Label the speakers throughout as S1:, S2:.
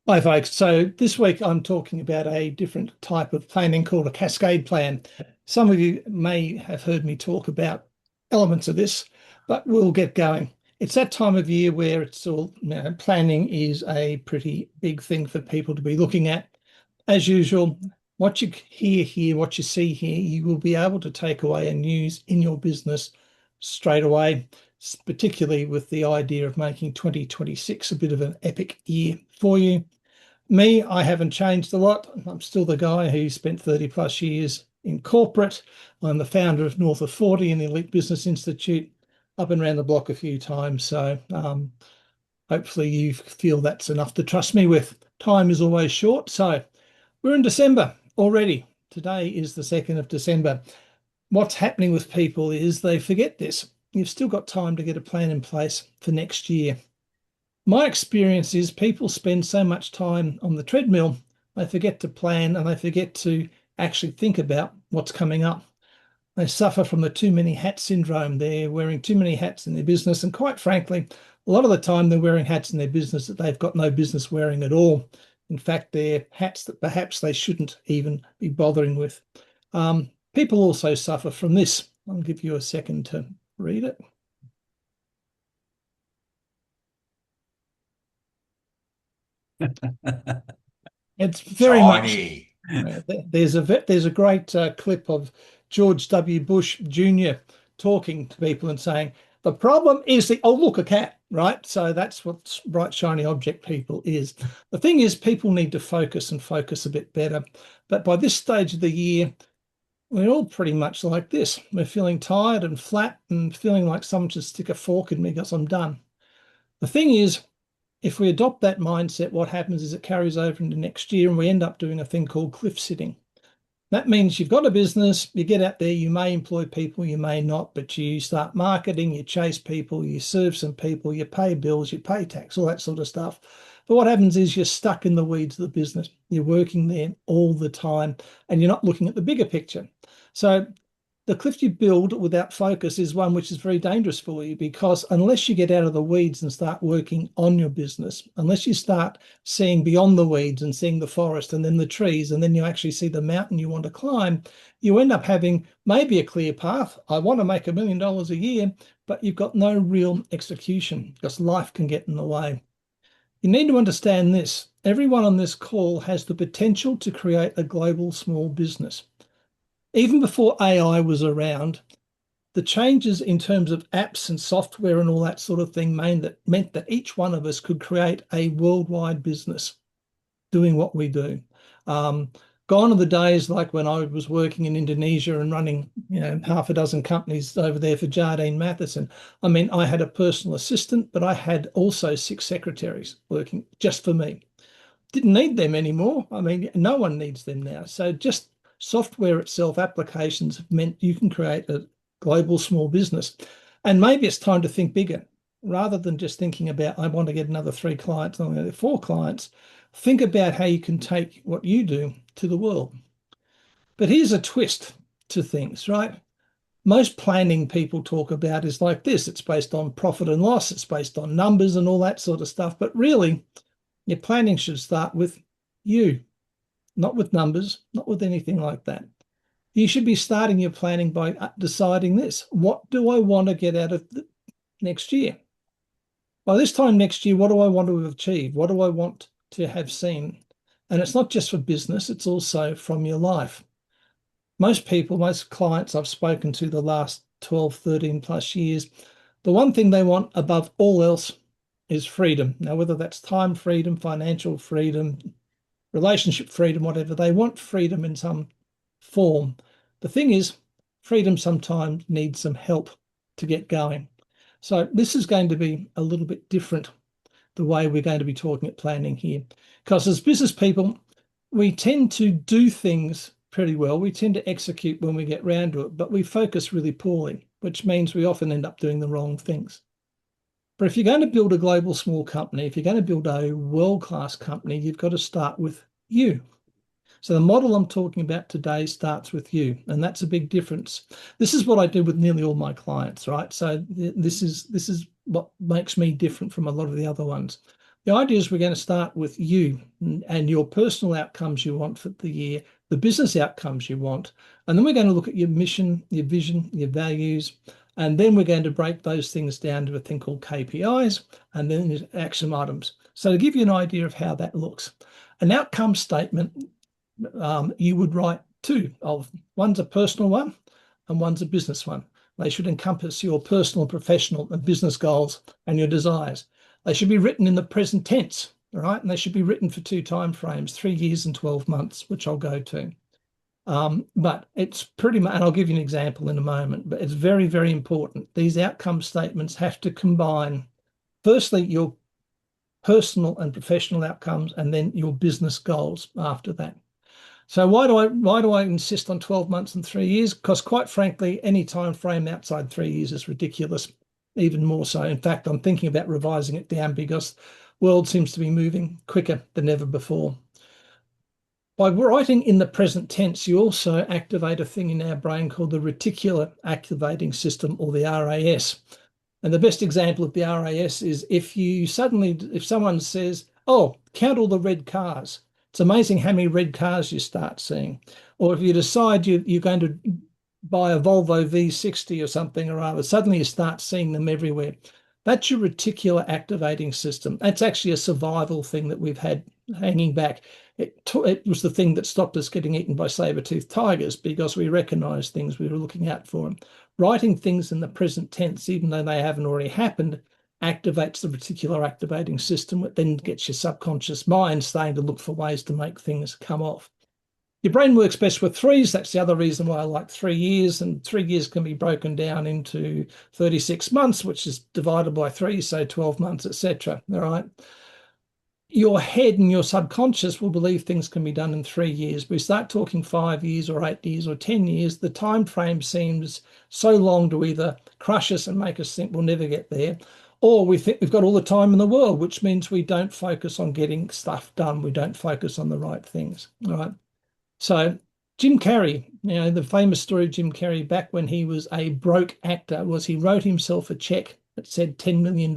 S1: Hi, folks. So this week I'm talking about a different type of planning called a cascade plan. Some of you may have heard me talk about elements of this, but we'll get going. It's that time of year where it's all, planning is a pretty big thing for people to be looking at. As usual, what you hear here, what you see here, you will be able to take away and use in your business straight away, particularly with the idea of making 2026 a bit of an epic year for you. Me, I haven't changed a lot. I'm still the guy who spent 30 plus years in corporate. I'm the founder of North of 40 and the Elite Business Institute. I've been around the block a few times, so hopefully you feel that's enough to trust me with. Time is always short. So we're in December already. Today is the 2nd of December. What's happening with people is they forget this. You've still got time to get a plan in place for next year. My experience is people spend so much time on the treadmill, they forget to plan and they forget to actually think about what's coming up. They suffer from the too many hat syndrome. They're wearing too many hats in their business. And quite frankly, a lot of the time they're wearing hats in their business that they've got no business wearing at all. In fact, they're hats that perhaps they shouldn't even be bothering with. People also suffer from this. I'll give you a second to read it. It's very much.
S2: Shiny.
S1: There's a great clip of George W. Bush Jr. talking to people and saying, the problem is the, oh, look, a cat, right? So that's what bright, shiny object people is. The thing is, people need to focus and focus a bit better. But by this stage of the year, we're all pretty much like this. We're feeling tired and flat and feeling like someone should stick a fork in me because I'm done. The thing is, if we adopt that mindset, what happens is it carries over into next year and we end up doing a thing called cliff sitting. That means you've got a business, you get out there, you may employ people, you may not, but you start marketing, you chase people, you serve some people, you pay bills, you pay tax, all that sort of stuff. But what happens is you're stuck in the weeds of the business. You're working there all the time and you're not looking at the bigger picture. So the cliff you build without focus is one which is very dangerous for you, because unless you get out of the weeds and start working on your business, unless you start seeing beyond the weeds and seeing the forest and then the trees, and then you actually see the mountain you want to climb, you end up having maybe a clear path. I want to make $1 million a year, but you've got no real execution because life can get in the way. You need to understand this. Everyone on this call has the potential to create a global small business. Even before AI was around, the changes in terms of apps and software and all that sort of thing meant that each one of us could create a worldwide business doing what we do. Gone are the days like when I was working in Indonesia and running, half a dozen companies over there for Jardine Matheson. I mean, I had a personal assistant, but I had also 6 secretaries working just for me. Didn't need them anymore. I mean, no one needs them now. So just software itself, applications have meant you can create a global small business. And maybe it's time to think bigger rather than just thinking about, I want to get another 3 clients, I'm going to get 4 clients. Think about how you can take what you do to the world. But here's a twist to things, right? Most planning people talk about is like this. It's based on profit and loss. It's based on numbers and all that sort of stuff. But really, your planning should start with you, not with numbers, not with anything like that. You should be starting your planning by deciding this. What do I want to get out of next year? By this time next year, what do I want to have achieved? What do I want to have seen? And it's not just for business, it's also from your life. Most people, most clients I've spoken to the last 12, 13 plus years, the one thing they want above all else is freedom. Now, whether that's time freedom, financial freedom, relationship freedom, whatever, they want freedom in some form. The thing is, freedom sometimes needs some help to get going. So this is going to be a little bit different, the way we're going to be talking at planning here. Because as business people, we tend to do things pretty well. We tend to execute when we get round to it, but we focus really poorly, which means we often end up doing the wrong things. But if you're going to build a global small company, if you're going to build a world-class company, you've got to start with you. So the model I'm talking about today starts with you, and that's a big difference. This is what I do with nearly all my clients, right? So this is what makes me different from a lot of the other ones. The idea is we're going to start with you and your personal outcomes you want for the year, the business outcomes you want, and then we're going to look at your mission, your vision, your values, and then we're going to break those things down to a thing called KPIs and then action items. So to give you an idea of how that looks, an outcome statement, you would write two of. One's a personal one and one's a business one. They should encompass your personal, professional, and business goals and your desires. They should be written in the present tense, all right? And they should be written for two time frames, 3 years and 12 months, which I'll go to. But it's pretty much, and I'll give you an example in a moment, but it's very, very important. These outcome statements have to combine, firstly, your personal and professional outcomes, and then your business goals after that. So why do I insist on 12 months and 3 years? Because quite frankly, any time frame outside 3 years is ridiculous, even more so. In fact, I'm thinking about revising it down because the world seems to be moving quicker than ever before. By writing in the present tense, you also activate a thing in our brain called the reticular activating system, or the RAS. And the best example of the RAS is if someone says, oh, count all the red cars. It's amazing how many red cars you start seeing. Or if you decide you're going to buy a Volvo V60 or something or other, suddenly you start seeing them everywhere. That's your reticular activating system. That's actually a survival thing that we've had hanging back. It was the thing that stopped us getting eaten by saber-toothed tigers because we recognized things, we were looking out for them. Writing things in the present tense, even though they haven't already happened, activates the reticular activating system, which then gets your subconscious mind starting to look for ways to make things come off. Your brain works best with threes. That's the other reason why I like 3 years, and 3 years can be broken down into 36 months, which is divided by 3, so 12 months, etc. All right. Your head and your subconscious will believe things can be done in 3 years. We start talking 5 years or 8 years or 10 years, the time frame seems so long to either crush us and make us think we'll never get there, or we think we've got all the time in the world, which means we don't focus on getting stuff done. We don't focus on the right things. All right. So Jim Carrey, the famous story of Jim Carrey back when he was a broke actor was he wrote himself a check that said $10 million.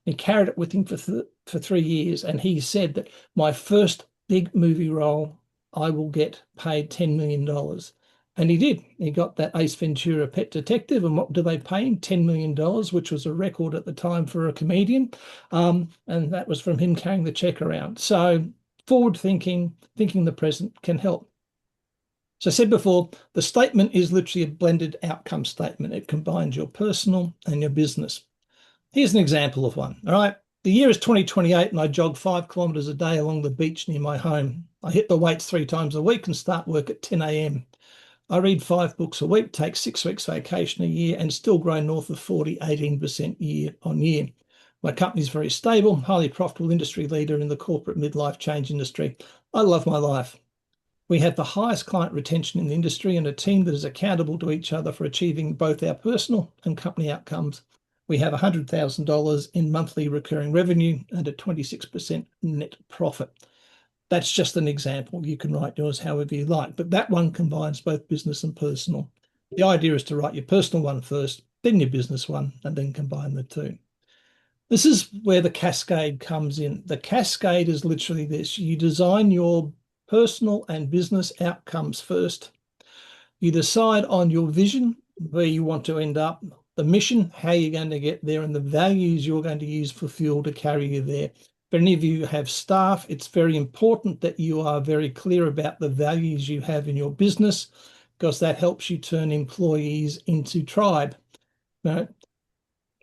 S1: He carried it with him for 3 years. And he said that my first big movie role, I will get paid $10 million. And he did. He got that Ace Ventura Pet Detective. And what do they pay him? $10 million, which was a record at the time for a comedian. And that was from him carrying the check around. So forward thinking the present can help. So I said before, the statement is literally a blended outcome statement. It combines your personal and your business. Here's an example of one. All right. The year is 2028 and I jog 5 kilometers a day along the beach near my home. I hit the weights 3 times a week and start work at 10 a.m. I read 5 books a week, take 6 weeks vacation a year and still grow north of 18% year on year. My company is very stable, highly profitable industry leader in the corporate midlife change industry. I love my life. We have the highest client retention in the industry and a team that is accountable to each other for achieving both our personal and company outcomes. We have $100,000 in monthly recurring revenue and a 26% net profit. That's just an example. You can write yours however you like, but that one combines both business and personal. The idea is to write your personal one first, then your business one, and then combine the two. This is where the cascade comes in. The cascade is literally this. You design your personal and business outcomes first. You decide on your vision, where you want to end up, the mission, how you're going to get there, and the values you're going to use for fuel to carry you there. If any of you have staff, it's very important that you are very clear about the values you have in your business, because that helps you turn employees into tribe. Now,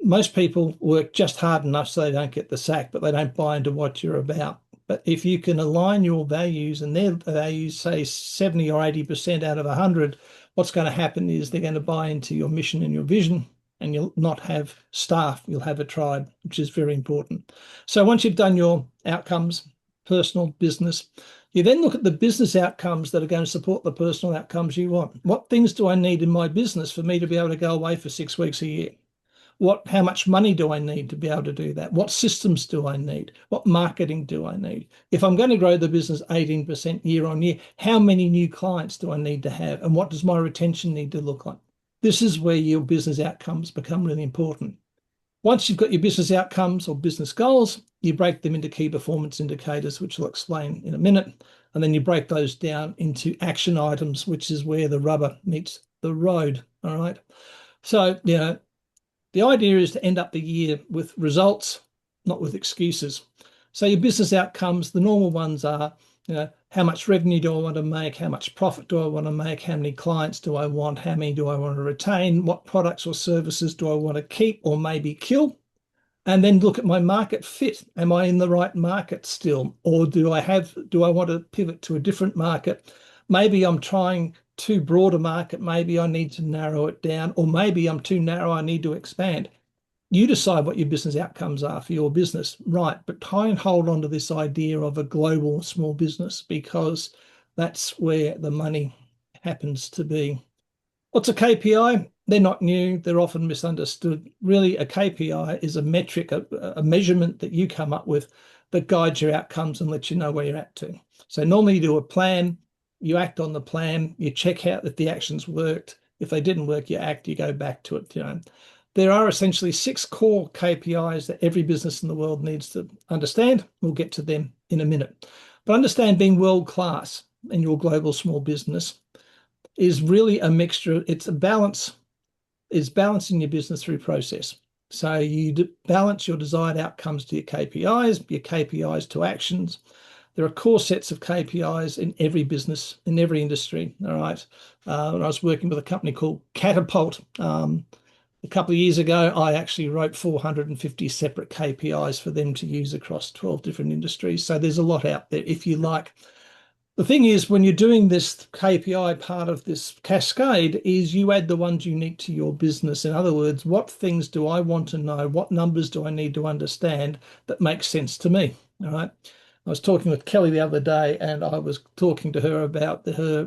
S1: most people work just hard enough so they don't get the sack, but they don't buy into what you're about. But if you can align your values and their values, say 70 or 80% out of 100, what's going to happen is they're going to buy into your mission and your vision, and you'll not have staff, you'll have a tribe, which is very important. So once you've done your outcomes, personal, business, you then look at the business outcomes that are going to support the personal outcomes you want. What things do I need in my business for me to be able to go away for 6 weeks a year? How much money do I need to be able to do that? What systems do I need? What marketing do I need? If I'm going to grow the business 18% year on year, how many new clients do I need to have? And what does my retention need to look like? This is where your business outcomes become really important. Once you've got your business outcomes or business goals, you break them into key performance indicators, which I'll explain in a minute. And then you break those down into action items, which is where the rubber meets the road. All right. So, the idea is to end up the year with results, not with excuses. So your business outcomes, the normal ones are, how much revenue do I want to make? How much profit do I want to make? How many clients do I want? How many do I want to retain? What products or services do I want to keep or maybe kill? And then look at my market fit. Am I in the right market still? Or do I want to pivot to a different market? Maybe I'm trying too broad a market. Maybe I need to narrow it down, or maybe I'm too narrow. I need to expand. You decide what your business outcomes are for your business, right? But try and hold on to this idea of a global small business because that's where the money happens to be. What's a KPI? They're not new. They're often misunderstood. Really, a KPI is a metric, a measurement that you come up with that guides your outcomes and lets you know where you're at to. So normally you do a plan, you act on the plan, you check out that the actions worked. If they didn't work, you go back to it. There are essentially 6 core KPIs that every business in the world needs to understand. We'll get to them in a minute. But understand being world class in your global small business is really a mixture. It's a balance. It's balancing your business through process. So you balance your desired outcomes to your KPIs to actions. There are core sets of KPIs in every business, in every industry. All right. When I was working with a company called Catapult, a couple of years ago, I actually wrote 450 separate KPIs for them to use across 12 different industries. So there's a lot out there if you like. The thing is, when you're doing this KPI part of this cascade, is you add the ones unique to your business. In other words, what things do I want to know? What numbers do I need to understand that makes sense to me? All right. I was talking with Kelly the other day, and I was talking to her about her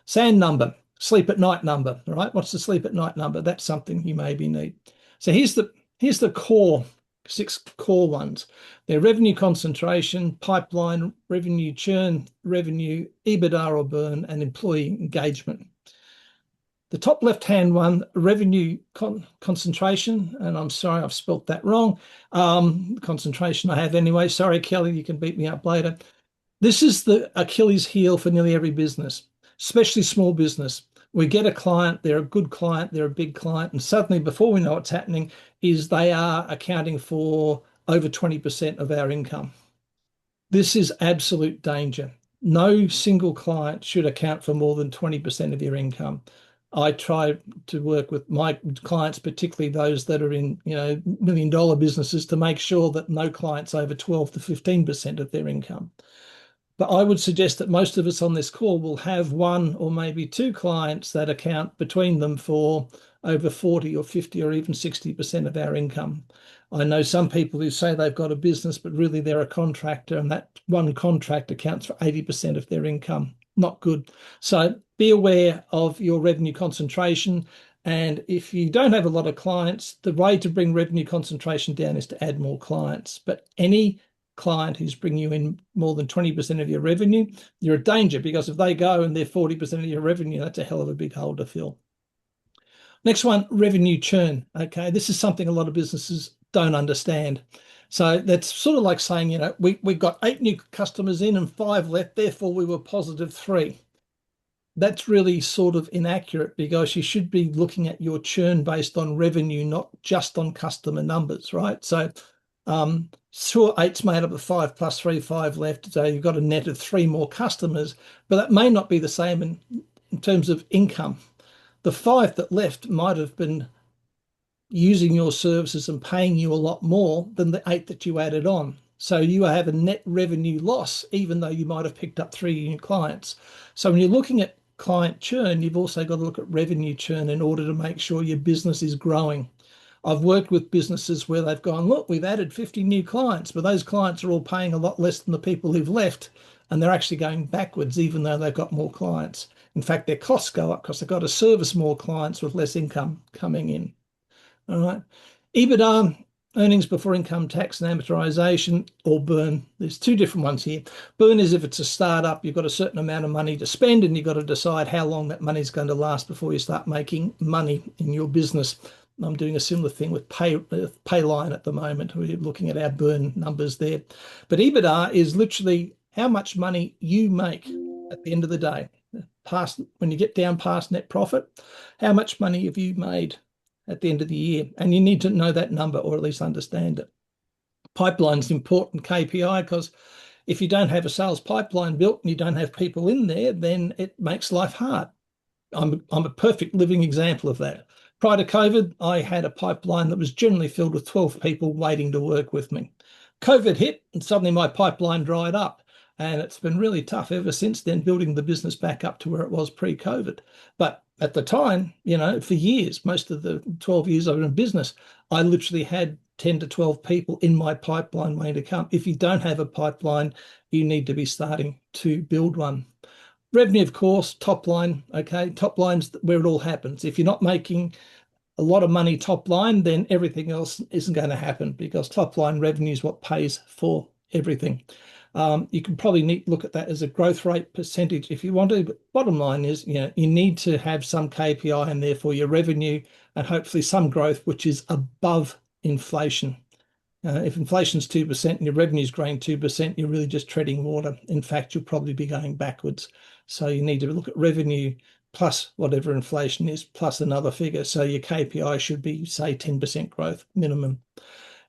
S1: SAN number. Sleep at night number. All right. What's the sleep at night number? That's something you maybe need. So here's the core, 6 core ones. They're revenue concentration, pipeline, revenue churn, revenue, EBITDA or burn, and employee engagement. The top left-hand one, revenue concentration, and I'm sorry I've spelt that wrong. Concentration I have anyway. Sorry, Kelly, you can beat me up later. This is the Achilles heel for nearly every business, especially small business. We get a client, they're a good client, they're a big client, and suddenly before we know what's happening is they are accounting for over 20% of our income. This is absolute danger. No single client should account for more than 20% of your income. I try to work with my clients, particularly those that are in, $1 million businesses, to make sure that no client's over 12 to 15% of their income. But I would suggest that most of us on this call will have 1 or maybe 2 clients that account between them for over 40 or 50 or even 60% of our income. I know some people who say they've got a business, but really they're a contractor, and that one contract accounts for 80% of their income. Not good. So be aware of your revenue concentration. And if you don't have a lot of clients, the way to bring revenue concentration down is to add more clients. But any client who's bringing you in more than 20% of your revenue, you're a danger, because if they go and they're 40% of your revenue, that's a hell of a big hole to fill. Next one, revenue churn. Okay, this is something a lot of businesses don't understand. So that's sort of like saying, we got 8 new customers in and 5 left, therefore we were positive 3. That's really sort of inaccurate, because you should be looking at your churn based on revenue, not just on customer numbers, right? So sure, 8's made up of 5 plus 3, 5 left. So you've got a net of 3 more customers, but that may not be the same in terms of income. The 5 that left might have been using your services and paying you a lot more than the 8 that you added on. So you have a net revenue loss, even though you might have picked up 3 new clients. So when you're looking at client churn, you've also got to look at revenue churn in order to make sure your business is growing. I've worked with businesses where they've gone, look, we've added 50 new clients, but those clients are all paying a lot less than the people who've left, and they're actually going backwards, even though they've got more clients. In fact, their costs go up because they've got to service more clients with less income coming in. All right. EBITDA, earnings before income tax and amortization, or burn. There's 2 different ones here. Burn is if it's a startup, you've got a certain amount of money to spend, and you've got to decide how long that money is going to last before you start making money in your business. I'm doing a similar thing with Payline at the moment. We're looking at our burn numbers there. But EBITDA is literally how much money you make at the end of the day. When you get down past net profit, how much money have you made at the end of the year? And you need to know that number, or at least understand it. Pipeline's an important KPI because if you don't have a sales pipeline built and you don't have people in there, then it makes life hard. I'm a perfect living example of that. Prior to COVID, I had a pipeline that was generally filled with 12 people waiting to work with me. COVID hit and suddenly my pipeline dried up. And it's been really tough ever since then, building the business back up to where it was pre-COVID. But at the time, for years, most of the 12 years I've been in business, I literally had 10 to 12 people in my pipeline waiting to come. If you don't have a pipeline, you need to be starting to build one. Revenue, of course, top line. Okay, top line's where it all happens. If you're not making a lot of money top line, then everything else isn't going to happen, because top line revenue is what pays for everything. You can probably look at that as a growth rate percentage if you want to, but bottom line is, you need to have some KPI in there for your revenue and hopefully some growth which is above inflation. If inflation's 2% and your revenue is growing 2%, you're really just treading water. In fact, you'll probably be going backwards. So you need to look at revenue plus whatever inflation is, plus another figure. So your KPI should be, say, 10% growth minimum.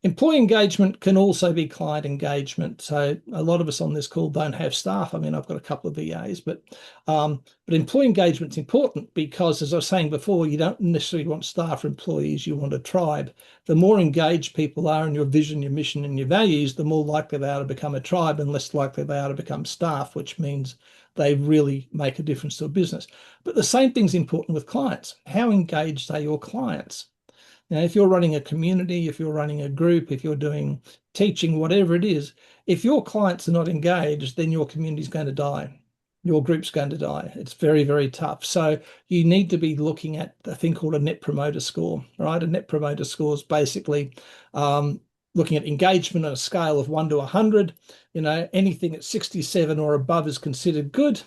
S1: Employee engagement can also be client engagement. So a lot of us on this call don't have staff. I mean, I've got a couple of VAs, but employee engagement is important because, as I was saying before, you don't necessarily want staff or employees, you want a tribe. The more engaged people are in your vision, your mission, and your values, the more likely they are to become a tribe and less likely they are to become staff, which means they really make a difference to a business. But the same thing's important with clients. How engaged are your clients? If you're running a community, if you're running a group, if you're doing teaching, whatever it is, if your clients are not engaged, then your community's going to die. Your group's going to die. It's very, very tough. So you need to be looking at a thing called a net promoter score, right? A net promoter score is basically looking at engagement on a scale of 1 to 100. Anything at 67 or above is considered good.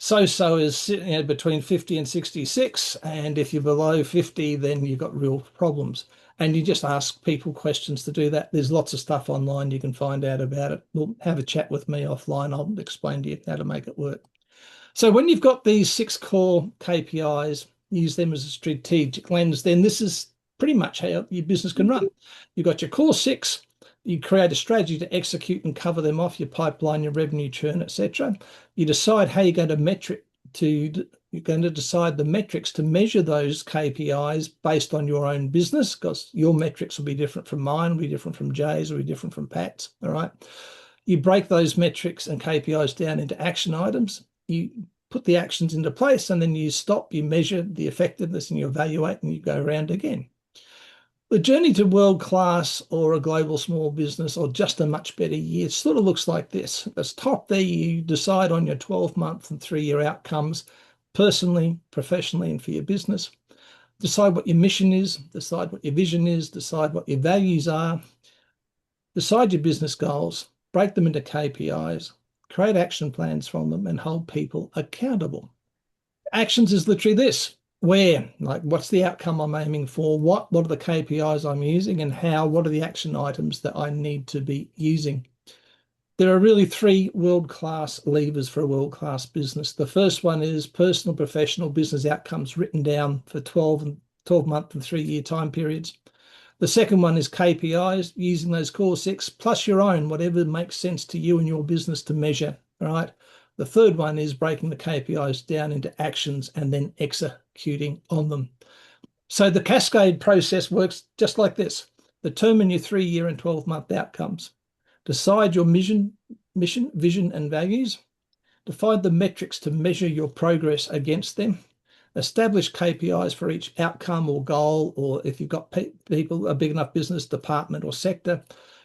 S1: So is between 50 and 66. And if you're below 50, then you've got real problems. And you just ask people questions to do that. There's lots of stuff online you can find out about it. We'll have a chat with me offline. I'll explain to you how to make it work. So when you've got these 6 core KPIs, use them as a strategic lens, then this is pretty much how your business can run. You've got your core 6. You create a strategy to execute and cover them off, your pipeline, your revenue churn, etc. You decide how you're going to decide the metrics to measure those KPIs based on your own business, because your metrics will be different from mine, will be different from Jay's, will be different from Pat's. All right. You break those metrics and KPIs down into action items. You put the actions into place, and then you stop, you measure the effectiveness, and you evaluate, and you go around again. The journey to world-class or a global small business or just a much better year sort of looks like this. At the top there, you decide on your 12-month and 3-year outcomes, personally, professionally, and for your business. Decide what your mission is, decide what your vision is, decide what your values are, decide your business goals, break them into KPIs, create action plans from them, and hold people accountable. Actions is literally this. Where, like, what's the outcome I'm aiming for? What are the KPIs I'm using, and what are the action items that I need to be using? There are really 3 world-class levers for a world-class business. The first one is personal, professional, business outcomes written down for 12-month and 3-year time periods. The second one is KPIs, using those core 6 plus your own, whatever makes sense to you and your business to measure, all right? The third one is breaking the KPIs down into actions and then executing on them. So the Cascade process works just like this. Determine your 3-year and 12-month outcomes. Decide your mission, vision, and values. Define the metrics to measure your progress against them. Establish KPIs for each outcome or goal, or if you've got people, a big enough business, department, or sector.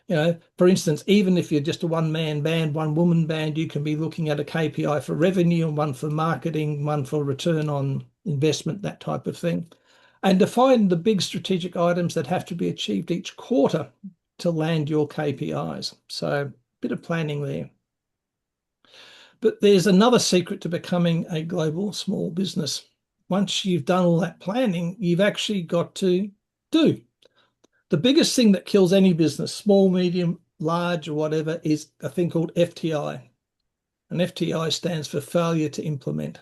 S1: For instance, even if you're just a one-man band, one-woman band, you can be looking at a KPI for revenue and one for marketing, one for return on investment, that type of thing. And define the big strategic items that have to be achieved each quarter to land your KPIs. So a bit of planning there. But there's another secret to becoming a global small business. Once you've done all that planning, you've actually got to do. The biggest thing that kills any business, small, medium, large, or whatever, is a thing called FTI. And FTI stands for failure to implement.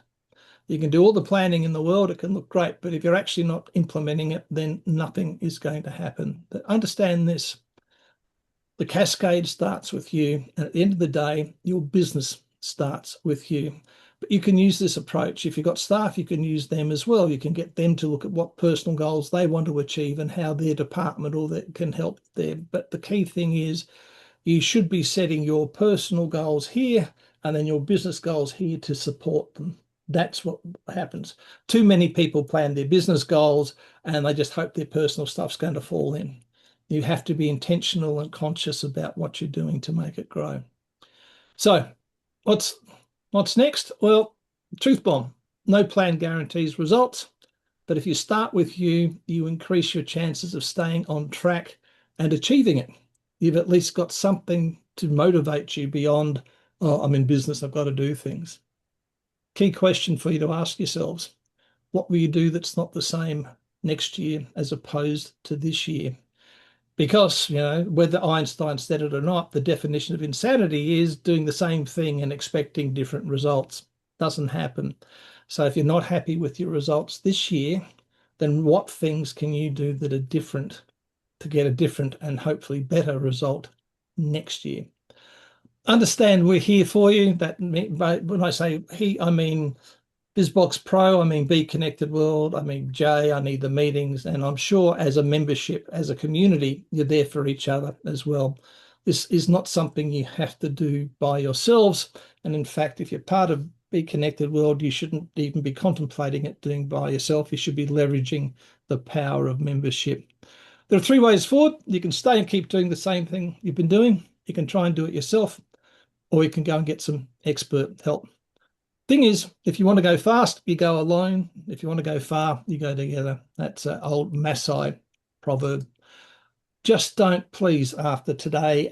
S1: You can do all the planning in the world, it can look great, but if you're actually not implementing it, then nothing is going to happen. But understand this, the cascade starts with you, and at the end of the day, your business starts with you. But you can use this approach. If you've got staff, you can use them as well. You can get them to look at what personal goals they want to achieve and how their department or that can help them. But the key thing is you should be setting your personal goals here and then your business goals here to support them. That's what happens. Too many people plan their business goals and they just hope their personal stuff's going to fall in. You have to be intentional and conscious about what you're doing to make it grow. So what's next? Well, truth bomb. No plan guarantees results, but if you start with you, you increase your chances of staying on track and achieving it. You've at least got something to motivate you beyond, oh, I'm in business, I've got to do things. Key question for you to ask yourselves, what will you do that's not the same next year as opposed to this year? Because, you know, whether Einstein said it or not, the definition of insanity is doing the same thing and expecting different results. Doesn't happen. So if you're not happy with your results this year, then what things can you do that are different to get a different and hopefully better result next year? Understand we're here for you. That when I say he, I mean BizBox Pro, I mean Be Connected World, I mean Jay, I need the meetings, and I'm sure as a membership, as a community, you're there for each other as well. This is not something you have to do by yourselves. And in fact, if you're part of Be Connected World, you shouldn't even be contemplating it doing by yourself. You should be leveraging the power of membership. There are three ways forward. You can stay and keep doing the same thing you've been doing. You can try and do it yourself, or you can go and get some expert help. Thing is, if you want to go fast, you go alone. If you want to go far, you go together. That's an old Maasai proverb. Just don't, please, after today,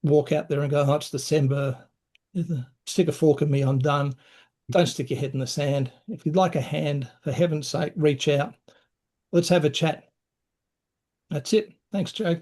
S1: walk out there and go, oh, it's December. Stick a fork in me, I'm done. Don't stick your head in the sand. If you'd like a hand, for heaven's sake, reach out. Let's have a chat. That's it. Thanks, Joe.